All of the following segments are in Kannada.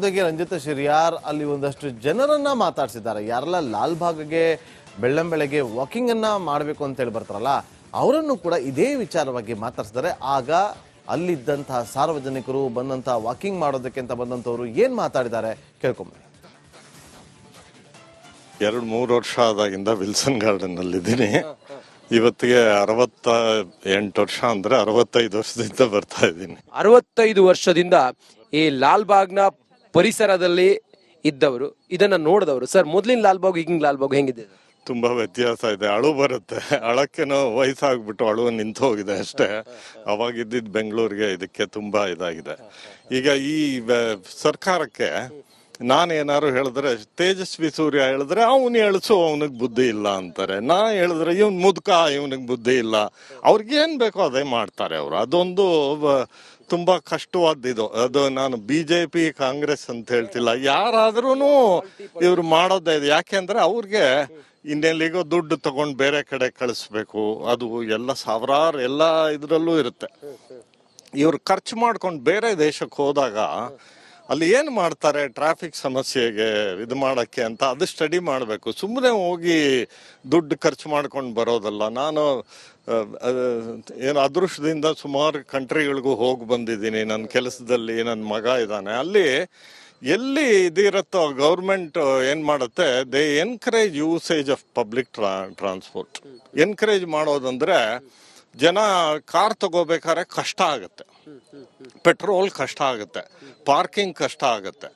ಜೊತೆಗೆ ರಂಜಿತ್ ಶಿರ್ಯಾರ್ ಅಲ್ಲಿ ಒಂದಷ್ಟು ಜನರನ್ನ ಮಾತಾಡ್ಸಿದ್ದಾರೆ. ಯಾರೆಲ್ಲ ಲಾಲ್ ಬಾಗ್ಗೆ ಬೆಳ್ಳಂಬೆಳಗ್ಗೆ ವಾಕಿಂಗ್ ಅನ್ನ ಮಾಡಬೇಕು ಅಂತ ಹೇಳಿ ಬರ್ತಾರಲ್ಲ, ಅವರನ್ನು ಕೂಡ ಇದೇ ವಿಚಾರವಾಗಿ ಮಾತಾಡ್ಸಿದ್ದಾರೆ. ಆಗ ಅಲ್ಲಿದ್ದಂತಹ ಸಾರ್ವಜನಿಕರು ಬಂದಂತಹ ವಾಕಿಂಗ್ ಮಾಡೋದಕ್ಕೆ ಅಂತ ಬಂದಂತವರು ಏನ್ ಮಾತಾಡಿದ್ದಾರೆ ಕೇಳ್ಕೊಂಬ. 2-3 ವರ್ಷ ಆದಾಗಿಂದ ವಿಲ್ಸನ್ ಗಾರ್ಡನ್ ಅಲ್ಲಿ ಇದ್ದೀನಿ. ಇವತ್ತಿಗೆ 68 ವರ್ಷ ಅಂದ್ರೆ 65 ವರ್ಷದಿಂದ ಬರ್ತಾ ಇದ್ದೀನಿ. 65 ವರ್ಷದಿಂದ ಈ ಲಾಲ್ ಬಾಗ್ನ ಪರಿಸರದಲ್ಲಿ ಇದ್ದವರು, ಇದನ್ನ ನೋಡಿದವರು. ಸರ್, ಮೊದ್ಲಿನ ಲಾಲ್ ಬಾಗ್ ಈಗಿನ ಲಾಲ್ ಬಾಗ್ ಹೆಂಗಿದೆ? ತುಂಬಾ ವ್ಯತ್ಯಾಸ ಇದೆ. ಅಳು ಬರುತ್ತೆ. ಅಳಕ್ಕೇನೋ ವಯಸ್ಸಾಗ್ಬಿಟ್ಟು ಅಳು ನಿಂತು ಹೋಗಿದೆ ಅಷ್ಟೇ. ಅವಾಗಿದ್ದಿದ್ ಬೆಂಗಳೂರಿಗೆ ಇದಕ್ಕೆ ತುಂಬಾ ಇದಾಗಿದೆ. ಈಗ ಈ ಸರ್ಕಾರಕ್ಕೆ ನಾನೇನಾರು ಹೇಳಿದ್ರೆ, ತೇಜಸ್ವಿ ಸೂರ್ಯ ಹೇಳಿದ್ರೆ ಅವನು ಎಳ್ಸು, ಅವನಿಗೆ ಬುದ್ಧಿ ಇಲ್ಲ ಅಂತಾರೆ. ನಾ ಹೇಳಿದ್ರೆ ಇವನ್ ಮುದ್ಕ, ಇವನಿಗೆ ಬುದ್ಧಿ ಇಲ್ಲ. ಅವ್ರಿಗೇನ್ ಬೇಕೋ ಅದೇ ಮಾಡ್ತಾರೆ ಅವರು. ಅದೊಂದು ತುಂಬಾ ಕಷ್ಟವಾದ್ದು. ಅದು ನಾನು ಬಿಜೆಪಿ ಕಾಂಗ್ರೆಸ್ ಅಂತ ಹೇಳ್ತಿಲ್ಲ, ಯಾರಾದ್ರೂ ಇವ್ರು ಮಾಡೋದೇ ಇದೆ. ಯಾಕೆಂದ್ರೆ ಅವ್ರಿಗೆ ಇನ್ನೆಲ್ಲಿಗೋ ದುಡ್ಡು ತಗೊಂಡು ಬೇರೆ ಕಡೆ ಕಳಿಸ್ಬೇಕು, ಅದು ಎಲ್ಲ ಸಾವಿರಾರು ಎಲ್ಲ ಇದ್ರಲ್ಲೂ ಇರುತ್ತೆ. ಇವ್ರು ಖರ್ಚು ಮಾಡ್ಕೊಂಡು ಬೇರೆ ದೇಶಕ್ಕೆ ಹೋದಾಗ ಅಲ್ಲಿ ಏನ್ ಮಾಡ್ತಾರೆ, ಟ್ರಾಫಿಕ್ ಸಮಸ್ಯೆಗೆ ಇದು ಮಾಡಕ್ಕೆ ಅಂತ ಅದು ಸ್ಟಡಿ ಮಾಡಬೇಕು. ಸುಮ್ಮನೆ ಹೋಗಿ ದುಡ್ಡು ಖರ್ಚು ಮಾಡ್ಕೊಂಡು ಬರೋದಲ್ಲ. ನಾನು ಏನು ಅದೃಷ್ಟದಿಂದ ಸುಮಾರು ಕಂಟ್ರಿಗಳಿಗೂ ಹೋಗಿ ಬಂದಿದ್ದೀನಿ ನನ್ನ ಕೆಲಸದಲ್ಲಿ. ನನ್ನ ಮಗ ಇದ್ದಾನೆ ಅಲ್ಲಿ. ಎಲ್ಲಿ ಇದಿರತ್ತೋ ಗೌರ್ಮೆಂಟ್ ಏನ್ ಮಾಡುತ್ತೆ, they encourage usage of public transport. Encourage ಮಾಡೋದಂದ್ರೆ, ಜನ ಕಾರ್ ತಗೋಬೇಕಾದ್ರೆ ಕಷ್ಟ ಆಗುತ್ತೆ, ಪೆಟ್ರೋಲ್ ಕಷ್ಟ ಆಗುತ್ತೆ, ಪಾರ್ಕಿಂಗ್ ಕಷ್ಟ ಆಗುತ್ತೆ.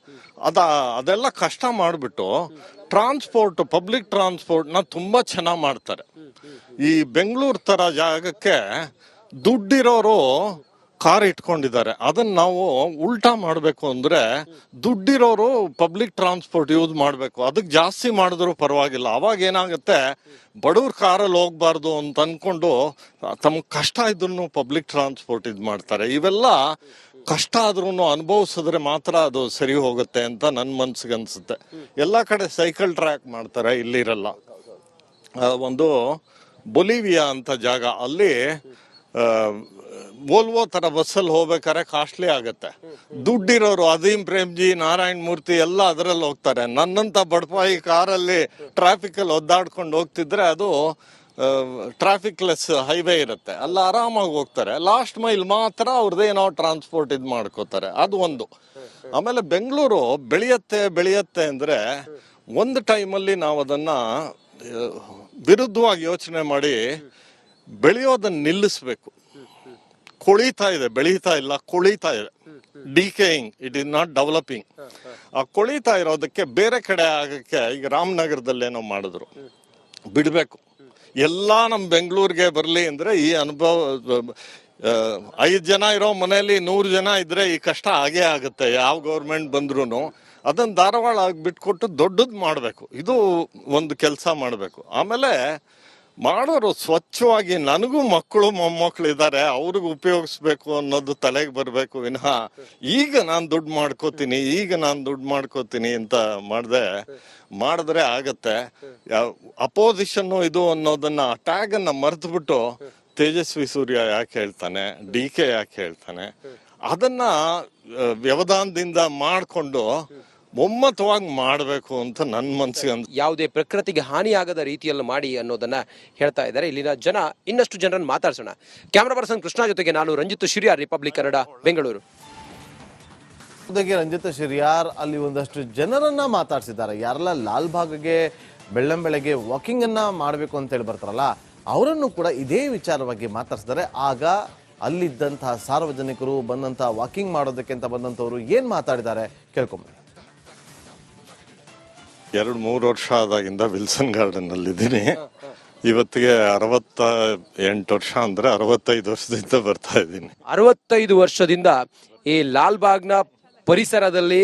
ಅದೆಲ್ಲ ಕಷ್ಟ ಮಾಡಿಬಿಟ್ಟು ಟ್ರಾನ್ಸ್ಪೋರ್ಟ್, ಪಬ್ಲಿಕ್ ಟ್ರಾನ್ಸ್ಪೋರ್ಟ್ನ ತುಂಬಾ ಚೆನ್ನಾಗಿ ಮಾಡ್ತಾರೆ. ಈ ಬೆಂಗಳೂರು ತರ ಜಾಗಕ್ಕೆ ದುಡ್ಡಿರೋರು ಕಾರ್ ಇಟ್ಕೊಂಡಿದ್ದಾರೆ. ಅದನ್ನ ನಾವು ಉಲ್ಟಾ ಮಾಡಬೇಕು ಅಂದ್ರೆ, ದುಡ್ಡಿರೋರು ಪಬ್ಲಿಕ್ ಟ್ರಾನ್ಸ್ಪೋರ್ಟ್ ಯೂಸ್ ಮಾಡಬೇಕು. ಅದಕ್ಕೆ ಜಾಸ್ತಿ ಮಾಡಿದ್ರು ಪರವಾಗಿಲ್ಲ. ಅವಾಗ ಏನಾಗುತ್ತೆ, ಬಡವ್ರ ಕಾರಲ್ಲಿ ಹೋಗ್ಬಾರ್ದು ಅಂತ ಅನ್ಕೊಂಡು ತಮ್ಗೆ ಕಷ್ಟ ಇದ್ರು ಪಬ್ಲಿಕ್ ಟ್ರಾನ್ಸ್ಪೋರ್ಟ್ ಇದು ಮಾಡ್ತಾರೆ. ಇವೆಲ್ಲ ಕಷ್ಟ ಆದ್ರೂ ಅನುಭವಿಸಿದ್ರೆ ಮಾತ್ರ ಅದು ಸರಿ ಹೋಗುತ್ತೆ ಅಂತ ನನ್ನ ಮನ್ಸಿಗೆ ಅನ್ಸುತ್ತೆ. ಎಲ್ಲ ಕಡೆ ಸೈಕಲ್ ಟ್ರ್ಯಾಕ್ ಮಾಡ್ತಾರೆ, ಇಲ್ಲಿರಲ್ಲ. ಒಂದು ಬೊಲಿವಿಯಾ ಅಂತ ಜಾಗ, ಅಲ್ಲಿ ವೋಲ್ವೋ ತರ ಬಸ್ಸಲ್ಲಿ ಹೋಗ್ಬೇಕಾದ್ರೆ ಕಾಸ್ಟ್ಲಿ ಆಗತ್ತೆ. ದುಡ್ಡಿರೋರು ಅದೀಂ ಪ್ರೇಮ್ಜಿ, ನಾರಾಯಣ್ ಮೂರ್ತಿ ಎಲ್ಲ ಅದರಲ್ಲಿ ಹೋಗ್ತಾರೆ. ನನ್ನಂತ ಬಡಪಾಯಿ ಕಾರಲ್ಲಿ ಟ್ರಾಫಿಕ್ ಅಲ್ಲಿ ಒದ್ದಾಡ್ಕೊಂಡು ಹೋಗ್ತಿದ್ರೆ, ಅದು ಟ್ರಾಫಿಕ್ ಲೆಸ್ ಹೈವೇ ಇರುತ್ತೆ, ಅಲ್ಲಿ ಆರಾಮಾಗಿ ಹೋಗ್ತಾರೆ. ಲಾಸ್ಟ್ ಮೈಲ್ ಮಾತ್ರ ಅವ್ರದ್ದೇನೋ ಟ್ರಾನ್ಸ್ಪೋರ್ಟ್ ಇದು ಮಾಡ್ಕೋತಾರೆ. ಅದು ಒಂದು. ಆಮೇಲೆ ಬೆಂಗಳೂರು ಬೆಳೆಯತ್ತೆ ಅಂದ್ರೆ, ಒಂದು ಟೈಮಲ್ಲಿ ನಾವು ಅದನ್ನ ವಿರುದ್ಧವಾಗಿ ಯೋಚನೆ ಮಾಡಿ ಬೆಳೆಯೋದನ್ನ ನಿಲ್ಲಿಸ್ಬೇಕು. ಕೊಳಿತಾ ಇದೆ, ಬೆಳೀತಾ ಇಲ್ಲ, ಕೊಳಿತಾ ಇದೆ. Decaying, it is not developing. ಆ ಕೊಳಿತಾ ಇರೋದಕ್ಕೆ ಬೇರೆ ಕಡೆ ಆಗಕ್ಕೆ, ಈಗ ರಾಮನಗರದಲ್ಲಿ ಏನೋ ಮಾಡಿದ್ರು, ಬಿಡ್ಬೇಕು. ಎಲ್ಲ ನಮ್ ಬೆಂಗಳೂರಿಗೆ ಬರ್ಲಿ ಅಂದ್ರೆ ಈ ಅನುಭವ, 5 ಜನ ಇರೋ ಮನೆಯಲ್ಲಿ 100 ಜನ ಇದ್ರೆ ಈ ಕಷ್ಟ ಆಗೇ ಆಗುತ್ತೆ, ಯಾವ ಗೌರ್ಮೆಂಟ್ ಬಂದ್ರು. ಅದನ್ನ ಧಾರವಾಡ ಬಿಟ್ಕೊಟ್ಟು ದೊಡ್ಡದ್ ಮಾಡ್ಬೇಕು. ಇದು ಒಂದು ಕೆಲಸ ಮಾಡ್ಬೇಕು. ಆಮೇಲೆ ಮಾಡೋರು ಸ್ವಚ್ಛವಾಗಿ, ನನಗೂ ಮಕ್ಕಳು ಮೊಮ್ಮಕ್ಕಳು ಇದ್ದಾರೆ, ಅವ್ರಿಗೆ ಉಪಯೋಗಿಸ್ಬೇಕು ಅನ್ನೋದು ತಲೆಗೆ ಬರ್ಬೇಕು ವಿನಃ ಈಗ ನಾನು ದುಡ್ಡು ಮಾಡ್ಕೋತೀನಿ ಅಂತ ಮಾಡಿದ್ರೆ ಆಗತ್ತೆ. ಅಪೋಸಿಷನ್ ಇದು ಅನ್ನೋದನ್ನ, ಟ್ಯಾಗ್ ಅನ್ನ ಮರೆತು ಬಿಟ್ಟು ತೇಜಸ್ವಿ ಸೂರ್ಯ ಯಾಕೆ ಹೇಳ್ತಾನೆ, DK ಯಾಕೆ ಹೇಳ್ತಾನೆ, ಅದನ್ನ ವ್ಯವಧಾನದಿಂದ ಮಾಡ್ಕೊಂಡು ಒಮ್ಮತವಾಗಿ ಮಾಡಬೇಕು ಅಂತ ನನ್ನ ಮನಸ್ಸಿಗೆ ಯಾವುದೇ ಪ್ರಕೃತಿಗೆ ಹಾನಿಯಾಗದ ರೀತಿಯಲ್ಲಿ ಮಾಡಿ ಅನ್ನೋದನ್ನ ಹೇಳ್ತಾ ಇದ್ದಾರೆ ಇಲ್ಲಿನ ಜನ. ಇನ್ನಷ್ಟು ಜನರನ್ನು ಮಾತಾಡ್ಸೋಣ. ಕ್ಯಾಮರಾ ಪರ್ಸನ್ ಕೃಷ್ಣ ಜೊತೆಗೆ ನಾನು ರಂಜಿತ್ ಶಿರ್ಯಾರ್, ರಿಪಬ್ಲಿಕ್ ಕನ್ನಡ, ಬೆಂಗಳೂರು. ಜೊತೆಗೆ ರಂಜಿತ್ ಶಿರ್ಯಾರ್ ಅಲ್ಲಿ ಒಂದಷ್ಟು ಜನರನ್ನ ಮಾತಾಡ್ಸಿದ್ದಾರೆ. ಯಾರೆಲ್ಲ ಲಾಲ್ ಬಾಗ್ಗೆ ಬೆಳ್ಳಂಬೆಳಗ್ಗೆ ವಾಕಿಂಗ್ ಅನ್ನ ಮಾಡಬೇಕು ಅಂತ ಹೇಳಿ ಬರ್ತಾರಲ್ಲ, ಅವರನ್ನು ಕೂಡ ಇದೇ ವಿಚಾರವಾಗಿ ಮಾತಾಡ್ಸಿದ್ದಾರೆ. ಆಗ ಅಲ್ಲಿದ್ದಂತಹ ಸಾರ್ವಜನಿಕರು ಬಂದಂತಹ ವಾಕಿಂಗ್ ಮಾಡೋದಕ್ಕೆ ಅಂತ ಬಂದಂತವರು ಏನ್ ಮಾತಾಡಿದ್ದಾರೆ ಕೇಳ್ಕೊಂಬ. 2-3 ವರ್ಷ ಆದಾಗಿಂದ ವಿಲ್ಸನ್ ಗಾರ್ಡನ್ ಅಲ್ಲಿ ಇದ್ದೀನಿ. ಇವತ್ತಿಗೆ 68 ವರ್ಷ ಅಂದ್ರೆ 65 ವರ್ಷದಿಂದ ಬರ್ತಾ ಇದ್ದೀನಿ. 65 ವರ್ಷದಿಂದ ಈ ಲಾಲ್ ಬಾಗ್ನ ಪರಿಸರದಲ್ಲಿ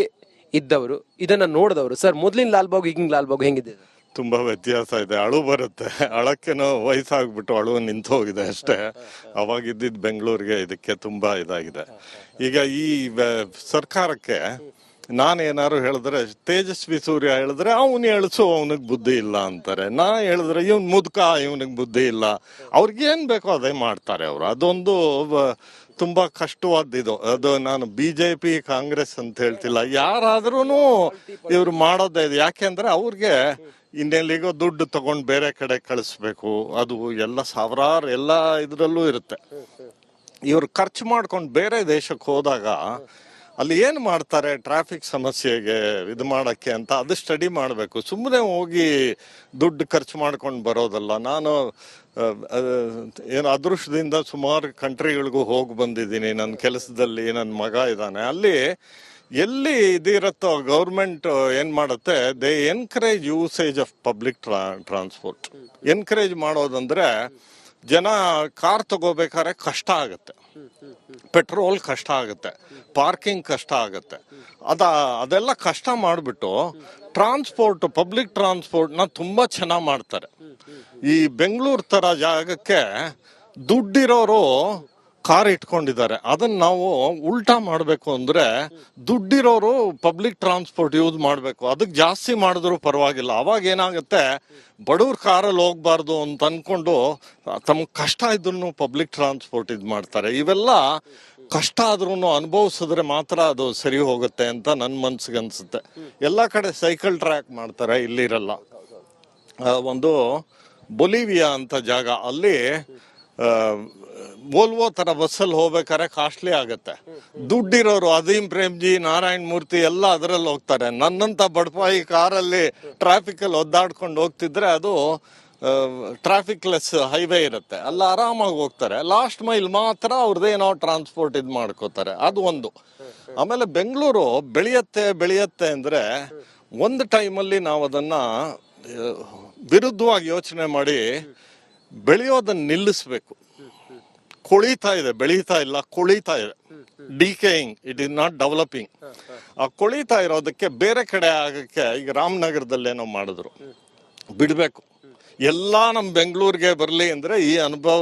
ಇದ್ದವರು, ಇದನ್ನ ನೋಡಿದವರು. ಸರ್, ಮೊದ್ಲಿನ ಲಾಲ್ ಬಾಗ್ ಈಗಿನ ಲಾಲ್ ಬಾಗ್ ಹೆಂಗಿದೆ? ತುಂಬಾ ವ್ಯತ್ಯಾಸ ಇದೆ. ಅಳು ಬರುತ್ತೆ. ಅಳಕ್ಕೇನೋ ವಯಸ್ಸಾಗ್ಬಿಟ್ಟು ಅಳು ನಿಂತು ಹೋಗಿದೆ ಅಷ್ಟೇ. ಅವಾಗಿದ್ದಿದ್ ಬೆಂಗಳೂರಿಗೆ ಇದಕ್ಕೆ ತುಂಬಾ ಇದಾಗಿದೆ. ಈಗ ಈ ಸರ್ಕಾರಕ್ಕೆ ನಾನೇನಾರು ಹೇಳಿದ್ರೆ, ತೇಜಸ್ವಿ ಸೂರ್ಯ ಹೇಳಿದ್ರೆ ಅವನು ಎಳ್ಸು, ಅವನಿಗೆ ಬುದ್ಧಿ ಇಲ್ಲ ಅಂತಾರೆ. ನಾ ಹೇಳಿದ್ರೆ ಇವನ್ ಮುದ್ಕ, ಇವನಿಗೆ ಬುದ್ಧಿ ಇಲ್ಲ. ಅವ್ರಿಗೇನ್ ಬೇಕೋ ಅದೇ ಮಾಡ್ತಾರೆ ಅವರು. ಅದೊಂದು ತುಂಬಾ ಕಷ್ಟವಾದ್ದು. ಅದು ನಾನು BJP ಕಾಂಗ್ರೆಸ್ ಅಂತ ಹೇಳ್ತಿಲ್ಲ, ಯಾರಾದ್ರೂ ಇವ್ರು ಮಾಡೋದೇ ಇದು. ಯಾಕೆಂದ್ರೆ ಅವ್ರಿಗೆ ಇನ್ನೆಲ್ಲಿಗೋ ದುಡ್ಡು ತಗೊಂಡು ಬೇರೆ ಕಡೆ ಕಳಿಸ್ಬೇಕು, ಅದು ಎಲ್ಲ ಸಾವಿರಾರು ಎಲ್ಲ ಇದ್ರಲ್ಲೂ ಇರುತ್ತೆ. ಇವ್ರು ಖರ್ಚು ಮಾಡ್ಕೊಂಡು ಬೇರೆ ದೇಶಕ್ಕೆ ಹೋದಾಗ ಅಲ್ಲಿ ಏನ್ ಮಾಡ್ತಾರೆ ಟ್ರಾಫಿಕ್ ಸಮಸ್ಯೆಗೆ ಇದು ಮಾಡಕ್ಕೆ ಅಂತ ಅದು ಸ್ಟಡಿ ಮಾಡಬೇಕು. ಸುಮ್ಮನೆ ಹೋಗಿ ದುಡ್ಡು ಖರ್ಚು ಮಾಡ್ಕೊಂಡು ಬರೋದಲ್ಲ. ನಾನು ಏನು ಅದೃಷ್ಟದಿಂದ ಸುಮಾರು ಕಂಟ್ರಿಗಳಿಗೂ ಹೋಗಿ ಬಂದಿದ್ದೀನಿ ನನ್ನ ಕೆಲಸದಲ್ಲಿ. ನನ್ನ ಮಗ ಇದ್ದಾನೆ ಅಲ್ಲಿ. ಎಲ್ಲಿ ಇದಿರತ್ತೋ ಗೌರ್ಮೆಂಟ್ ಏನ್ ಮಾಡುತ್ತೆ, they encourage usage of public transport. Encourage ಮಾಡೋದಂದ್ರೆ ಜನ ಕಾರ್ ತಗೋಬೇಕಾದ್ರೆ ಕಷ್ಟ ಆಗುತ್ತೆ, ಪೆಟ್ರೋಲ್ ಕಷ್ಟ ಆಗುತ್ತೆ, ಪಾರ್ಕಿಂಗ್ ಕಷ್ಟ ಆಗುತ್ತೆ. ಅದೆಲ್ಲ ಕಷ್ಟ ಮಾಡಿಬಿಟ್ಟು ಟ್ರಾನ್ಸ್ಪೋರ್ಟ್, ಪಬ್ಲಿಕ್ ಟ್ರಾನ್ಸ್ಪೋರ್ಟ್ನ ತುಂಬಾ ಚೆನ್ನಾಗಿ ಮಾಡ್ತಾರೆ. ಈ ಬೆಂಗಳೂರು ತರ ಜಾಗಕ್ಕೆ ದುಡ್ಡಿರೋರು ಕಾರ್ ಇಟ್ಕೊಂಡಿದ್ದಾರೆ. ಅದನ್ನ ನಾವು ಉಲ್ಟಾ ಮಾಡಬೇಕು ಅಂದ್ರೆ ದುಡ್ಡಿರೋರು ಪಬ್ಲಿಕ್ ಟ್ರಾನ್ಸ್ಪೋರ್ಟ್ ಯೂಸ್ ಮಾಡಬೇಕು. ಅದಕ್ಕೆ ಜಾಸ್ತಿ ಮಾಡಿದ್ರು ಪರವಾಗಿಲ್ಲ. ಅವಾಗ ಏನಾಗುತ್ತೆ, ಬಡವ್ರ ಕಾರಲ್ಲಿ ಹೋಗ್ಬಾರ್ದು ಅಂತ ಅನ್ಕೊಂಡು ತಮ್ಗೆ ಕಷ್ಟ ಇದ್ರು ಪಬ್ಲಿಕ್ ಟ್ರಾನ್ಸ್ಪೋರ್ಟ್ ಇದು ಮಾಡ್ತಾರೆ. ಇವೆಲ್ಲ ಕಷ್ಟ ಆದ್ರೂ ಅನುಭವಿಸಿದ್ರೆ ಮಾತ್ರ ಅದು ಸರಿ ಹೋಗುತ್ತೆ ಅಂತ ನನ್ನ ಮನ್ಸಿಗೆ ಅನ್ಸುತ್ತೆ. ಎಲ್ಲ ಕಡೆ ಸೈಕಲ್ ಟ್ರ್ಯಾಕ್ ಮಾಡ್ತಾರೆ, ಇಲ್ಲಿರಲ್ಲ. ಒಂದು ಬೊಲಿವಿಯಾ ಅಂತ ಜಾಗ, ಅಲ್ಲಿ ವೋಲ್ವೋ ತರ ಬಸ್ಸಲ್ಲಿ ಹೋಗ್ಬೇಕಾದ್ರೆ ಕಾಸ್ಟ್ಲಿ ಆಗತ್ತೆ. ದುಡ್ಡಿರೋರು ಅದೀಂ ಪ್ರೇಮ್ಜಿ, ನಾರಾಯಣ್ ಮೂರ್ತಿ ಎಲ್ಲ ಅದರಲ್ಲಿ ಹೋಗ್ತಾರೆ. ನನ್ನಂತ ಬಡಪಾಯಿ ಕಾರಲ್ಲಿ ಟ್ರಾಫಿಕ್ ಅಲ್ಲಿ ಒದ್ದಾಡ್ಕೊಂಡು ಹೋಗ್ತಿದ್ರೆ ಅದು ಟ್ರಾಫಿಕ್ ಲೆಸ್ ಹೈವೇ ಇರುತ್ತೆ, ಅಲ್ಲ ಆರಾಮಾಗಿ ಹೋಗ್ತಾರೆ. ಲಾಸ್ಟ್ ಮೈಲ್ ಮಾತ್ರ ಅವ್ರದ್ದೇನೋ ಟ್ರಾನ್ಸ್ಪೋರ್ಟ್ ಇದು ಮಾಡ್ಕೋತಾರೆ. ಅದು ಒಂದು. ಆಮೇಲೆ ಬೆಂಗಳೂರು ಬೆಳೆಯತ್ತೆ ಅಂದ್ರೆ ಒಂದು ಟೈಮಲ್ಲಿ ನಾವು ಅದನ್ನ ವಿರುದ್ಧವಾಗಿ ಯೋಚನೆ ಮಾಡಿ ಬೆಳೆಯೋದನ್ನ ನಿಲ್ಲಿಸ್ಬೇಕು. ಕೊಳಿತಾ ಇದೆ, ಬೆಳೀತಾ ಇಲ್ಲ, ಕೊಳಿತಾ ಇದೆ. Decaying, it is not developing. ಆ ಕೊಳಿತಾ ಇರೋದಕ್ಕೆ ಬೇರೆ ಕಡೆ ಆಗಕ್ಕೆ ಈಗ ರಾಮನಗರದಲ್ಲೇನೋ ಮಾಡಿದ್ರು, ಬಿಡ್ಬೇಕು. ಎಲ್ಲ ನಮ್ಮ ಬೆಂಗಳೂರಿಗೆ ಬರಲಿ ಅಂದ್ರೆ ಈ ಅನುಭವ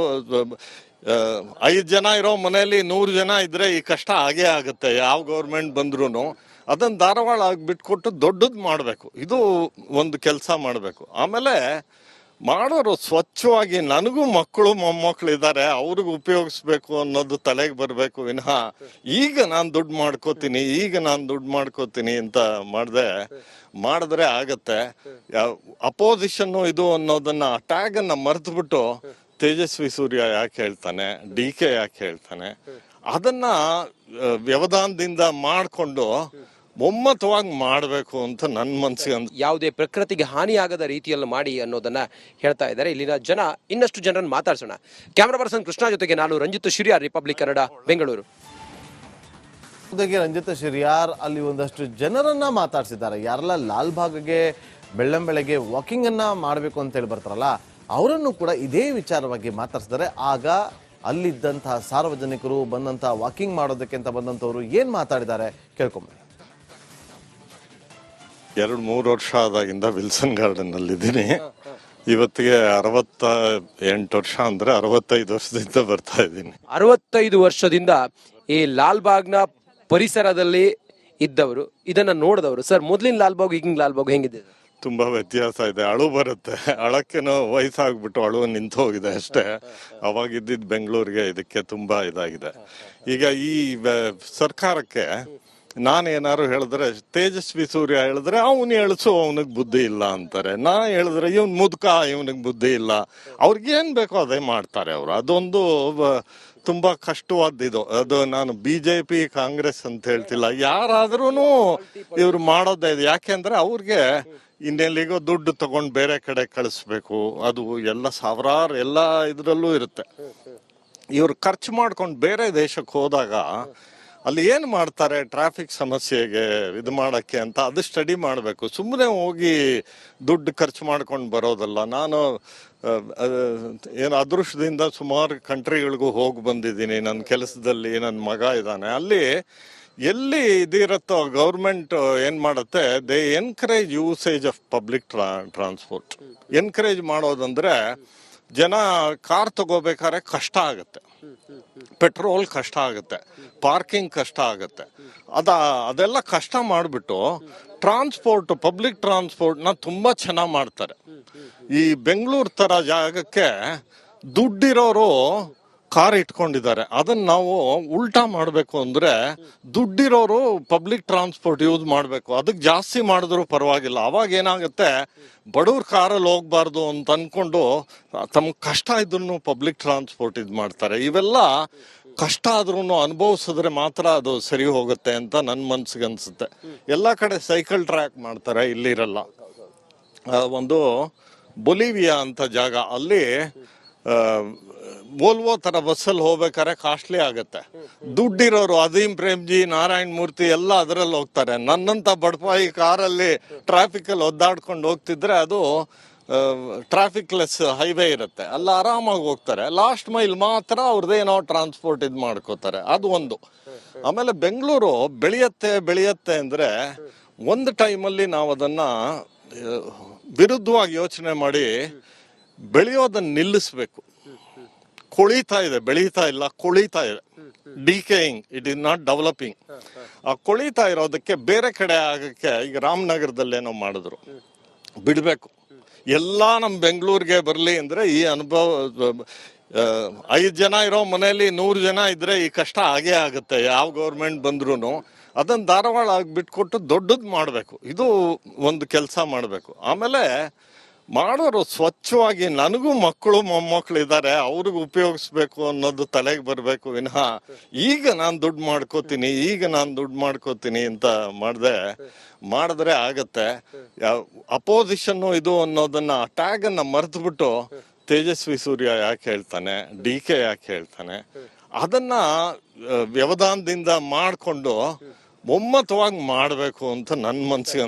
5 ಜನ ಇರೋ ಮನೆಯಲ್ಲಿ 100 ಜನ ಇದ್ರೆ ಈ ಕಷ್ಟ ಆಗೇ ಆಗುತ್ತೆ. ಯಾವ ಗೌರ್ಮೆಂಟ್ ಬಂದ್ರು ಅದನ್ನ ಧಾರವಾಡ ಬಿಟ್ಕೊಟ್ಟು ದೊಡ್ಡದ್ ಮಾಡ್ಬೇಕು. ಇದು ಒಂದು ಕೆಲಸ ಮಾಡ್ಬೇಕು. ಆಮೇಲೆ ಮಾಡೋರು ಸ್ವಚ್ಛವಾಗಿ, ನನಗೂ ಮಕ್ಕಳು ಮೊಮ್ಮಕ್ಕಳು ಇದ್ದಾರೆ, ಅವ್ರಿಗೆ ಉಪಯೋಗಿಸ್ಬೇಕು ಅನ್ನೋದು ತಲೆಗೆ ಬರಬೇಕು ವಿನಃ ಈಗ ನಾನು ದುಡ್ಡು ಮಾಡ್ಕೋತೀನಿ ಅಂತ ಮಾಡಿದ್ರೆ ಆಗತ್ತೆ. ಅಪೋಸಿಷನ್ ಇದು ಅನ್ನೋದನ್ನ ಟ್ಯಾಗ್ ಅನ್ನ ಮರೆತುಬಿಟ್ಟು ತೇಜಸ್ವಿ ಸೂರ್ಯ ಯಾಕೆ ಹೇಳ್ತಾನೆ, DK ಯಾಕೆ ಹೇಳ್ತಾನೆ, ಅದನ್ನ ವ್ಯವಧಾನದಿಂದ ಮಾಡಿಕೊಂಡು ಒಮ್ಮತವಾಗಿ ಮಾಡಬೇಕು ಅಂತ ನನ್ನ ಮನಸ್ಸಿಗೆ ಯಾವುದೇ ಪ್ರಕೃತಿಗೆ ಹಾನಿಯಾಗದ ರೀತಿಯಲ್ಲಿ ಮಾಡಿ ಅನ್ನೋದನ್ನ ಹೇಳ್ತಾ ಇದ್ದಾರೆ ಇಲ್ಲಿನ ಜನ. ಇನ್ನಷ್ಟು ಜನರನ್ನು ಮಾತಾಡ್ಸೋಣ. ಕ್ಯಾಮರಾ ಪರ್ಸನ್ ಕೃಷ್ಣ ಜೊತೆಗೆ ನಾನು ರಂಜಿತ್ ಶಿರಿಯಾರ್, ರಿಪಬ್ಲಿಕ್ ಕನ್ನಡ, ಬೆಂಗಳೂರು. ರಂಜಿತ್ ಶಿರಿಯಾರ್ ಅಲ್ಲಿ ಒಂದಷ್ಟು ಜನರನ್ನ ಮಾತಾಡ್ಸಿದ್ದಾರೆ. ಯಾರೆಲ್ಲ ಲಾಲ್ ಬಾಗ್ಗೆ ಬೆಳ್ಳಂಬೆಳಗ್ಗೆ ವಾಕಿಂಗ್ ಅನ್ನ ಮಾಡಬೇಕು ಅಂತ ಹೇಳಿ ಬರ್ತಾರಲ್ಲ, ಅವರನ್ನು ಕೂಡ ಇದೇ ವಿಚಾರವಾಗಿ ಮಾತಾಡ್ಸಿದ್ದಾರೆ. ಆಗ ಅಲ್ಲಿದ್ದಂತಹ ಸಾರ್ವಜನಿಕರು, ಬಂದಂತಹ ವಾಕಿಂಗ್ ಮಾಡೋದಕ್ಕೆ ಅಂತ ಬಂದಂತವರು ಏನ್ ಮಾತಾಡಿದ್ದಾರೆ ಕೇಳ್ಕೊಂಬ. 2-3 ವರ್ಷ ಆದಾಗಿಂದ ವಿಲ್ಸನ್ ಗಾರ್ಡನ್ ಅಲ್ಲಿ ಇದ್ದೀನಿ. ಇವತ್ತಿಗೆ 68 ವರ್ಷ, ಅಂದ್ರೆ 65 ವರ್ಷದಿಂದ ಬರ್ತಾ ಇದ್ದೀನಿ. 65 ವರ್ಷದಿಂದ ಈ ಲಾಲ್ಬಾಗ್ನ ಪರಿಸರದಲ್ಲಿ ಇದ್ದವರು, ಇದನ್ನ ನೋಡಿದವರು. ಸರ್, ಮೊದ್ಲಿನ ಲಾಲ್ಬಾಗ್ ಈಗಿನ ಲಾಲ್ಬಾಗ್ ಹೆಂಗಿದೆ? ತುಂಬಾ ವ್ಯತ್ಯಾಸ ಇದೆ. ಅಳು ಬರುತ್ತೆ. ಅಳಕ್ಕೇನೋ ವಯಸ್ಸಾಗ್ಬಿಟ್ಟು ಅಳು ನಿಂತು ಹೋಗಿದೆ ಅಷ್ಟೇ. ಅವಾಗಿದ್ದಿದ್ ಬೆಂಗಳೂರಿಗೆ ಇದಕ್ಕೆ ತುಂಬಾ ಇದಾಗಿದೆ. ಈಗ ಈ ಸರ್ಕಾರಕ್ಕೆ ನಾನೇನಾರು ಹೇಳಿದ್ರೆ, ತೇಜಸ್ವಿ ಸೂರ್ಯ ಹೇಳಿದ್ರೆ ಅವನು ಎಳ್ಸು, ಅವನಿಗೆ ಬುದ್ಧಿ ಇಲ್ಲ ಅಂತಾರೆ. ನಾ ಹೇಳಿದ್ರೆ ಇವನ್ ಮುದ್ಕ, ಇವನಿಗೆ ಬುದ್ಧಿ ಇಲ್ಲ. ಅವ್ರಿಗೇನ್ ಬೇಕೋ ಅದೇ ಮಾಡ್ತಾರೆ ಅವರು. ಅದೊಂದು ತುಂಬಾ ಕಷ್ಟವಾದ್ದು. ಅದು ನಾನು BJP ಕಾಂಗ್ರೆಸ್ ಅಂತ ಹೇಳ್ತಿಲ್ಲ, ಯಾರಾದ್ರೂ ಇವ್ರು ಮಾಡೋದೇ ಇದು. ಯಾಕೆಂದ್ರೆ ಅವ್ರಿಗೆ ಇನ್ನೆಲ್ಲಿಗೋ ದುಡ್ಡು ತಗೊಂಡು ಬೇರೆ ಕಡೆ ಕಳಿಸ್ಬೇಕು, ಅದು ಎಲ್ಲ ಸಾವಿರಾರು ಎಲ್ಲ ಇದ್ರಲ್ಲೂ ಇರುತ್ತೆ. ಇವ್ರು ಖರ್ಚು ಮಾಡ್ಕೊಂಡು ಬೇರೆ ದೇಶಕ್ಕೆ ಹೋದಾಗ ಅಲ್ಲಿ ಏನ್ ಮಾಡ್ತಾರೆ ಟ್ರಾಫಿಕ್ ಸಮಸ್ಯೆಗೆ ಇದು ಮಾಡಕ್ಕೆ ಅಂತ ಅದು ಸ್ಟಡಿ ಮಾಡಬೇಕು. ಸುಮ್ಮನೆ ಹೋಗಿ ದುಡ್ಡು ಖರ್ಚು ಮಾಡ್ಕೊಂಡು ಬರೋದಲ್ಲ. ನಾನು ಏನು ಅದೃಷ್ಟದಿಂದ ಸುಮಾರು ಕಂಟ್ರಿಗಳಿಗೂ ಹೋಗಿ ಬಂದಿದ್ದೀನಿ ನನ್ನ ಕೆಲಸದಲ್ಲಿ. ನನ್ನ ಮಗ ಇದ್ದಾನೆ ಅಲ್ಲಿ. ಎಲ್ಲಿ ಇದಿರತ್ತೋ ಗೌರ್ಮೆಂಟ್ ಏನ್ ಮಾಡುತ್ತೆ, they encourage usage of public transport. Encourage ಮಾಡೋದಂದ್ರೆ ಜನ ಕಾರ್ ತಗೋಬೇಕಾದ್ರೆ ಕಷ್ಟ ಆಗುತ್ತೆ, ಪೆಟ್ರೋಲ್ ಕಷ್ಟ ಆಗುತ್ತೆ, ಪಾರ್ಕಿಂಗ್ ಕಷ್ಟ ಆಗುತ್ತೆ. ಅದೆಲ್ಲ ಕಷ್ಟ ಮಾಡಿಬಿಟ್ಟು ಟ್ರಾನ್ಸ್ಪೋರ್ಟ್, ಪಬ್ಲಿಕ್ ಟ್ರಾನ್ಸ್ಪೋರ್ಟ್ನ ತುಂಬಾ ಚೆನ್ನಾಗಿ ಮಾಡ್ತಾರೆ. ಈ ಬೆಂಗಳೂರು ತರ ಜಾಗಕ್ಕೆ ದುಡ್ಡಿರೋರು ಕಾರ್ ಇಟ್ಕೊಂಡಿದ್ದಾರೆ. ಅದನ್ನ ನಾವು ಉಲ್ಟಾ ಮಾಡಬೇಕು ಅಂದ್ರೆ ದುಡ್ಡಿರೋರು ಪಬ್ಲಿಕ್ ಟ್ರಾನ್ಸ್ಪೋರ್ಟ್ ಯೂಸ್ ಮಾಡಬೇಕು. ಅದಕ್ಕೆ ಜಾಸ್ತಿ ಮಾಡಿದ್ರು ಪರವಾಗಿಲ್ಲ. ಅವಾಗ ಏನಾಗುತ್ತೆ, ಬಡವ್ರ ಕಾರಲ್ಲಿ ಹೋಗ್ಬಾರ್ದು ಅಂತ ಅನ್ಕೊಂಡು ತಮ್ಮ ಕಷ್ಟ ಇದ್ರೂ ಪಬ್ಲಿಕ್ ಟ್ರಾನ್ಸ್ಪೋರ್ಟ್ ಇದು ಮಾಡ್ತಾರೆ. ಇವೆಲ್ಲ ಕಷ್ಟ ಆದ್ರೂ ಅನುಭವಿಸಿದ್ರೆ ಮಾತ್ರ ಅದು ಸರಿ ಹೋಗುತ್ತೆ ಅಂತ ನನ್ನ ಮನ್ಸಿಗೆ ಅನ್ಸುತ್ತೆ. ಎಲ್ಲ ಕಡೆ ಸೈಕಲ್ ಟ್ರ್ಯಾಕ್ ಮಾಡ್ತಾರೆ, ಇಲ್ಲಿರಲ್ಲ. ಒಂದು ಬೊಲಿವಿಯಾ ಅಂತ ಜಾಗ, ಅಲ್ಲಿ ವೋಲ್ವೋ ತರ ಬಸ್ಸಲ್ಲಿ ಹೋಗ್ಬೇಕಾದ್ರೆ ಕಾಸ್ಟ್ಲಿ ಆಗತ್ತೆ. ದುಡ್ಡಿರೋರು ಅದೀಮ್ ಪ್ರೇಮ್ಜಿ, ನಾರಾಯಣ್ ಮೂರ್ತಿ ಎಲ್ಲ ಅದರಲ್ಲಿ ಹೋಗ್ತಾರೆ. ನನ್ನಂತ ಬಡಪಾಯಿ ಕಾರಲ್ಲಿ ಟ್ರಾಫಿಕ್ ಅಲ್ಲಿ ಒದ್ದಾಡ್ಕೊಂಡು ಹೋಗ್ತಿದ್ರೆ ಅದು ಟ್ರಾಫಿಕ್ ಲೆಸ್ ಹೈವೇ ಇರುತ್ತೆ, ಅಲ್ಲ ಆರಾಮಾಗಿ ಹೋಗ್ತಾರೆ. ಲಾಸ್ಟ್ ಮೈಲ್ ಮಾತ್ರ ಅವ್ರದ್ದೇನೋ ಟ್ರಾನ್ಸ್ಪೋರ್ಟ್ ಇದು ಮಾಡ್ಕೋತಾರೆ. ಅದು ಒಂದು. ಆಮೇಲೆ ಬೆಂಗಳೂರು ಬೆಳೆಯತ್ತೆ ಅಂದ್ರೆ ಒಂದು ಟೈಮಲ್ಲಿ ನಾವು ಅದನ್ನ ವಿರುದ್ಧವಾಗಿ ಯೋಚನೆ ಮಾಡಿ ಬೆಳೆಯೋದನ್ನ ನಿಲ್ಲಿಸ್ಬೇಕು. ಕೊಳಿತಾ ಇದೆ, ಬೆಳೀತಾ ಇಲ್ಲ, ಕೊಳಿತಾ ಇದೆ. Decaying, it is not developing. ಆ ಕೊಳಿತಾ ಇರೋದಕ್ಕೆ ಬೇರೆ ಕಡೆ ಆಗಕ್ಕೆ ಈಗ ರಾಮನಗರದಲ್ಲೇನೋ ಮಾಡಿದ್ರು, ಬಿಡ್ಬೇಕು. ಎಲ್ಲ ನಮ್ಮ ಬೆಂಗಳೂರಿಗೆ ಬರಲಿ ಅಂದ್ರೆ ಈ ಅನುಭವ 5 ಜನ ಇರೋ ಮನೆಯಲ್ಲಿ 100 ಜನ ಇದ್ರೆ ಈ ಕಷ್ಟ ಆಗೇ ಆಗುತ್ತೆ. ಯಾವ ಗೌರ್ಮೆಂಟ್ ಬಂದ್ರು ಅದನ್ನ ಧಾರವಾಡ ಬಿಟ್ಕೊಟ್ಟು ದೊಡ್ಡದ್ ಮಾಡ್ಬೇಕು. ಇದು ಒಂದು ಕೆಲಸ ಮಾಡ್ಬೇಕು. ಆಮೇಲೆ ಮಾಡೋರು ಸ್ವಚ್ಛವಾಗಿ, ನನಗೂ ಮಕ್ಕಳು ಮೊಮ್ಮಕ್ಕಳು ಇದ್ದಾರೆ, ಅವ್ರಿಗೆ ಉಪಯೋಗಿಸ್ಬೇಕು ಅನ್ನೋದು ತಲೆಗೆ ಬರ್ಬೇಕು ವಿನಃ ಈಗ ನಾನು ದುಡ್ಡು ಮಾಡ್ಕೋತೀನಿ ಅಂತ ಮಾಡಿದ್ರೆ ಆಗತ್ತೆ. ಅಪೋಸಿಷನ್ ಇದು ಅನ್ನೋದನ್ನ ಟ್ಯಾಗ್ ಅನ್ನ ಮರೆತು ಬಿಟ್ಟು ತೇಜಸ್ವಿ ಸೂರ್ಯ ಯಾಕೆ ಹೇಳ್ತಾನೆ, DK ಯಾಕೆ ಹೇಳ್ತಾನೆ, ಅದನ್ನ ವ್ಯವಧಾನದಿಂದ ಮಾಡ್ಕೊಂಡು ಒಮ್ಮತವಾಗಿ ಮಾಡ್ಬೇಕು ಅಂತ ನನ್ನ ಮನ್ಸಿಗೆ